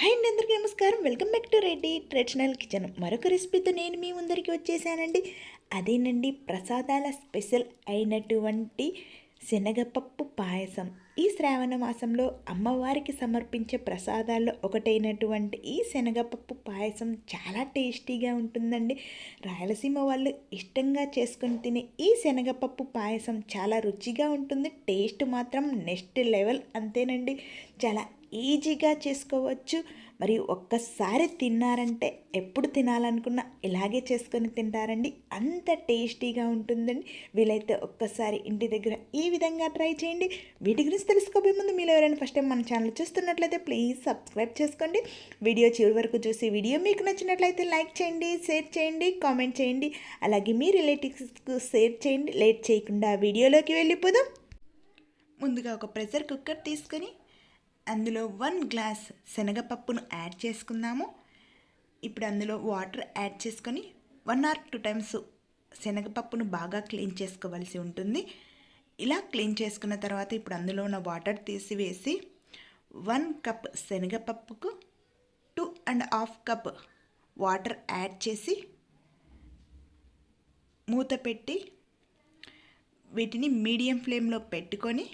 Hi అండి, అందరికీ నమస్కారం. Welcome back to Reddy traditional kitchen. మరొక రెసిపీతో నేను మీ ముందరికి వచ్చేసానండి. అదేనండి, ప్రసాదాల స్పెషల్ అయినటువంటి శనగపప్పు పాయసం. ఈ శ్రావణ మాసంలో అమ్మవారికి సమర్పించే ప్రసాదాల్లో ఒకటైనటువంటి ఈ శనగపప్పు పాయసం చాలా టేస్టీగా ఉంటుందండి. రాయలసీమ వాళ్ళు ఇష్టంగా చేసుకొని తినే ఈ శనగపప్పు పాయసం చాలా రుచిగా ఉంటుంది. టేస్ట్ మాత్రం నెక్స్ట్ లెవెల్ అంతేనండి. చాలా ఈజీగా చేసుకోవచ్చు. మరి ఒక్కసారి తిన్నారంటే ఎప్పుడు తినాలనుకున్నా ఇలాగే చేసుకొని తింటారండి. అంత టేస్టీగా ఉంటుందండి. వీలైతే ఒక్కసారి ఇంటి దగ్గర ఈ విధంగా ట్రై చేయండి. వీటి గురించి తెలుసుకోబోయే ముందు మీరు ఎవరైనా ఫస్ట్ టైం మన ఛానల్ చూస్తున్నట్లయితే ప్లీజ్ సబ్స్క్రైబ్ చేసుకోండి. వీడియో చివరి వరకు చూసి వీడియో మీకు నచ్చినట్లయితే లైక్ చేయండి, షేర్ చేయండి, కామెంట్ చేయండి. అలాగే మీ రిలేటివ్స్కు షేర్ చేయండి. లేట్ చేయకుండా వీడియోలోకి వెళ్ళిపోదాం. ముందుగా ఒక ప్రెషర్ కుక్కర్ తీసుకొని అందులో 1 గ్లాస్ శనగపప్పును యాడ్ చేసుకుందాము. ఇప్పుడు అందులో వాటర్ యాడ్ చేసుకొని 1 or 2 టైమ్స్ శనగపప్పును బాగా క్లీన్ చేసుకోవాల్సి ఉంటుంది. ఇలా క్లీన్ చేసుకున్న తర్వాత ఇప్పుడు అందులో ఉన్న వాటర్ తీసివేసి 1 కప్ శనగపప్పుకు 2.5 కప్ వాటర్ యాడ్ చేసి మూత పెట్టి వీటిని మీడియం ఫ్లేమ్లో పెట్టుకొని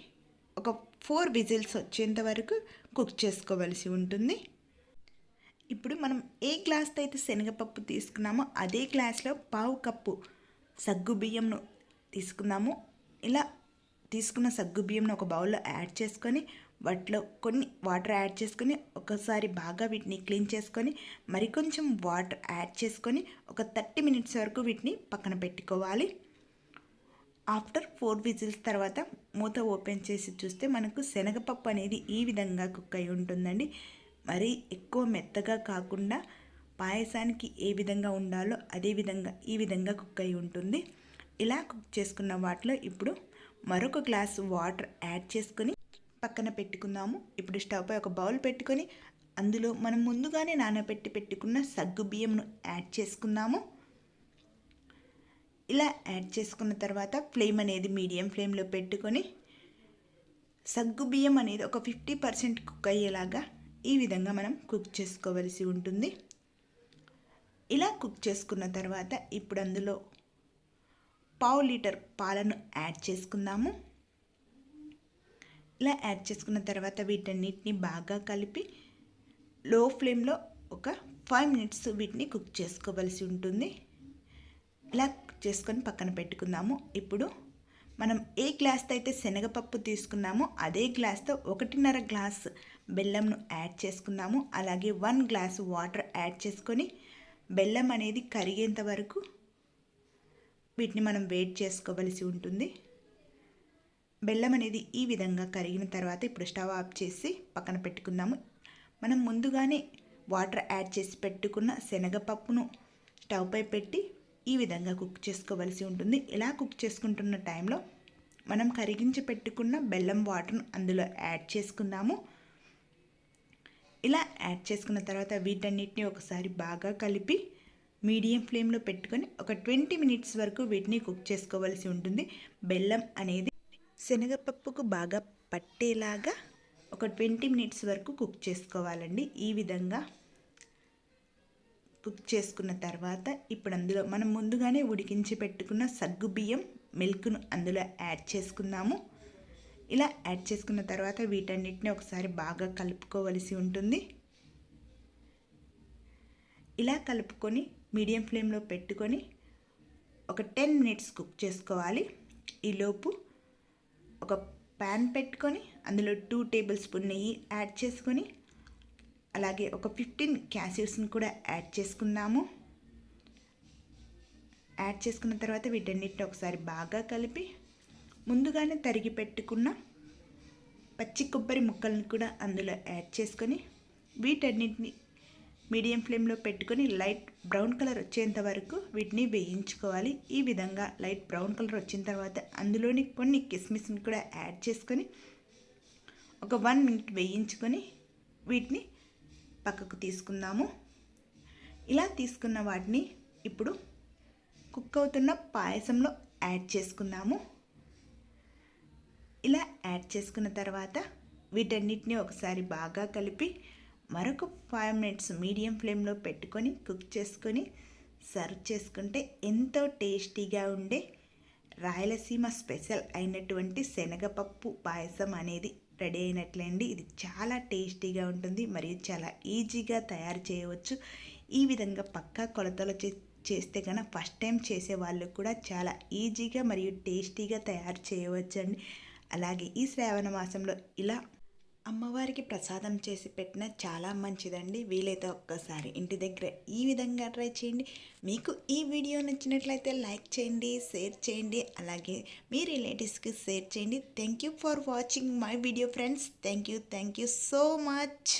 ఒక 4 విజిల్స్ వచ్చేంత వరకు కుక్ చేసుకోవలసి ఉంటుంది. ఇప్పుడు మనం ఏ గ్లాస్తో అయితే శనగపప్పు తీసుకున్నామో అదే గ్లాస్లో 1/2 కప్పు సగ్గుబియ్యంను తీసుకుందాము. ఇలా తీసుకున్న సగ్గుబియ్యంను ఒక బౌల్లో యాడ్ చేసుకొని వాటిలో కొన్ని వాటర్ యాడ్ చేసుకొని ఒకసారి బాగా వీటిని క్లీన్ చేసుకొని మరికొంచెం వాటర్ యాడ్ చేసుకొని ఒక 30 మినిట్స్ వరకు వీటిని పక్కన పెట్టుకోవాలి. ఆఫ్టర్ 4 విజిల్స్ తర్వాత మూత ఓపెన్ చేసి చూస్తే మనకు శనగపప్పు అనేది ఈ విధంగా కుక్ అయి ఉంటుందండి. మరీ ఎక్కువ మెత్తగా కాకుండా పాయసానికి ఏ విధంగా ఉండాలో అదే విధంగా ఈ విధంగా కుక్ అయి ఉంటుంది. ఇలా కుక్ చేసుకున్న వాటిలో ఇప్పుడు మరొక గ్లాస్ వాటర్ యాడ్ చేసుకొని పక్కన పెట్టుకుందాము. ఇప్పుడు స్టవ్ పై ఒక బౌల్ పెట్టుకొని అందులో మనం ముందుగానే నానబెట్టి పెట్టుకున్న సగ్గు బియ్యంను యాడ్ చేసుకుందాము. ఇలా యాడ్ చేసుకున్న తర్వాత ఫ్లేమ్ అనేది మీడియం ఫ్లేమ్లో పెట్టుకొని సగ్గు బియ్యం అనేది ఒక 50% కుక్ అయ్యేలాగా ఈ విధంగా మనం కుక్ చేసుకోవలసి ఉంటుంది. ఇలా కుక్ చేసుకున్న తర్వాత ఇప్పుడు అందులో 1/2 లీటర్ పాలను యాడ్ చేసుకుందాము. ఇలా యాడ్ చేసుకున్న తర్వాత వీటన్నిటిని బాగా కలిపి లో ఫ్లేమ్లో ఒక 5 మినిట్స్ వీటిని కుక్ చేసుకోవలసి ఉంటుంది. ఇలా చేసుకొని పక్కన పెట్టుకుందాము. ఇప్పుడు మనం ఏ గ్లాస్తో అయితే శనగపప్పు తీసుకున్నామో అదే గ్లాస్తో 1.5 గ్లాస్ బెల్లంను యాడ్ చేసుకుందాము. అలాగే 1 గ్లాస్ వాటర్ యాడ్ చేసుకొని బెల్లం అనేది కరిగేంత వరకు వీటిని మనం వెయిట్ చేసుకోవలసి ఉంటుంది. బెల్లం అనేది ఈ విధంగా కరిగిన తర్వాత ఇప్పుడు స్టవ్ ఆఫ్ చేసి పక్కన పెట్టుకుందాము. మనం ముందుగానే వాటర్ యాడ్ చేసి పెట్టుకున్న శనగపప్పును స్టవ్ పై పెట్టి ఈ విధంగా కుక్ చేసుకోవలసి ఉంటుంది. ఇలా కుక్ చేసుకుంటున్న టైంలో మనం కరిగించి పెట్టుకున్న బెల్లం వాటర్ను అందులో యాడ్ చేసుకుందాము. ఇలా యాడ్ చేసుకున్న తర్వాత వీటన్నిటిని ఒకసారి బాగా కలిపి మీడియం ఫ్లేమ్లో పెట్టుకొని ఒక 20 మినిట్స్ వరకు వీటిని కుక్ చేసుకోవలసి ఉంటుంది. బెల్లం అనేది శనగపప్పుకు బాగా పట్టేలాగా ఒక 20 మినిట్స్ వరకు కుక్ చేసుకోవాలండి. ఈ విధంగా కుక్ చేసుకున్న తర్వాత ఇప్పుడు అందులో మనం ముందుగానే ఉడికించి పెట్టుకున్న సగ్గు బియ్యం మిల్క్ను అందులో యాడ్ చేసుకుందాము. ఇలా యాడ్ చేసుకున్న తర్వాత వీటన్నిటిని ఒకసారి బాగా కలుపుకోవలసి ఉంటుంది. ఇలా కలుపుకొని మీడియం ఫ్లేమ్లో పెట్టుకొని ఒక 10 మినిట్స్ కుక్ చేసుకోవాలి. ఈలోపు ఒక ప్యాన్ పెట్టుకొని అందులో 2 టేబుల్ స్పూన్ నెయ్యి యాడ్ చేసుకొని అలాగే ఒక 15 క్యాష్యూస్ని కూడా యాడ్ చేసుకుందాము. యాడ్ చేసుకున్న తర్వాత వీటన్నిటిని ఒకసారి బాగా కలిపి ముందుగానే తరిగి పెట్టుకున్న పచ్చి కొబ్బరి ముక్కలను కూడా అందులో యాడ్ చేసుకొని వీటన్నిటిని మీడియం ఫ్లేమ్లో పెట్టుకొని లైట్ బ్రౌన్ కలర్ వచ్చేంత వరకు వీటిని వేయించుకోవాలి. ఈ విధంగా లైట్ బ్రౌన్ కలర్ వచ్చిన తర్వాత అందులోని కొన్ని కిస్మిస్ని కూడా యాడ్ చేసుకొని ఒక 1 మినిట్ వేయించుకొని వీటిని పక్కకు తీసుకుందాము. ఇలా తీసుకున్న వాటిని ఇప్పుడు కుక్ అవుతున్న పాయసంలో యాడ్ చేసుకుందాము. ఇలా యాడ్ చేసుకున్న తర్వాత వీటన్నిటిని ఒకసారి బాగా కలిపి మరొక 5 మినిట్స్ మీడియం ఫ్లేమ్లో పెట్టుకొని కుక్ చేసుకొని సర్వ్ చేసుకుంటే ఎంతో టేస్టీగా ఉండే రాయలసీమ స్పెషల్ అయినటువంటి శనగపప్పు పాయసం అనేది రెడీ అయినట్లేండి. ఇది చాలా టేస్టీగా ఉంటుంది మరియు చాలా ఈజీగా తయారు చేయవచ్చు. ఈ విధంగా పక్కా కొలతలు చేస్తే కనుక ఫస్ట్ టైం చేసే వాళ్ళు కూడా చాలా ఈజీగా మరియు టేస్టీగా తయారు చేయవచ్చండి. అలాగే ఈ శ్రావణ మాసంలో ఇలా అమ్మవారికి ప్రసాదం చేసి పెట్టిన చాలా మంచిదండి. వీలైతే ఒక్కసారి ఇంటి దగ్గర ఈ విధంగా ట్రై చేయండి. మీకు ఈ వీడియో నచ్చినట్లయితే లైక్ చేయండి, షేర్ చేయండి, అలాగే మీ రిలేటివ్స్కి షేర్ చేయండి. Thank you for watching my video friends. Thank you so much.